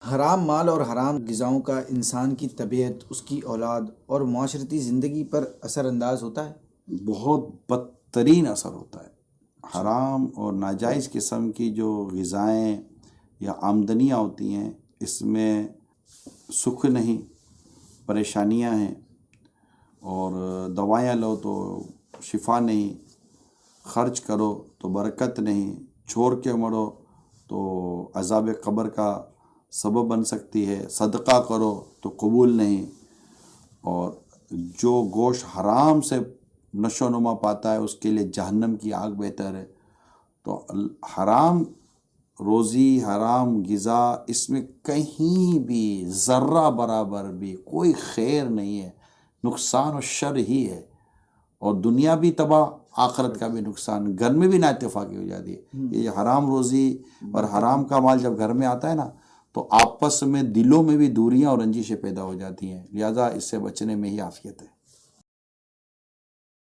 حرام مال اور حرام غذاؤں کا انسان کی طبیعت، اس کی اولاد اور معاشرتی زندگی پر اثر انداز ہوتا ہے؟ بہت بدترین اثر ہوتا ہے۔ حرام اور ناجائز قسم کی جو غذائیں یا آمدنیاں ہوتی ہیں، اس میں سکھ نہیں، پریشانیاں ہیں، اور دوائیں لو تو شفا نہیں، خرچ کرو تو برکت نہیں، چھوڑ کے مرو تو عذاب قبر کا سبب بن سکتی ہے، صدقہ کرو تو قبول نہیں، اور جو گوشت حرام سے نشو و نما پاتا ہے اس کے لیے جہنم کی آگ بہتر ہے۔ تو حرام روزی، حرام غذا، اس میں کہیں بھی ذرہ برابر بھی کوئی خیر نہیں ہے، نقصان و شر ہی ہے، اور دنیا بھی تباہ، آخرت کا بھی نقصان، گھر میں بھی نااتفاقی ہو جاتی ہے۔ یہ حرام روزی اور حرام کا مال جب گھر میں آتا ہے نا، تو آپس میں دلوں میں بھی دوریاں اور رنجشیں پیدا ہو جاتی ہیں، لہٰذا اس سے بچنے میں ہی عافیت ہے۔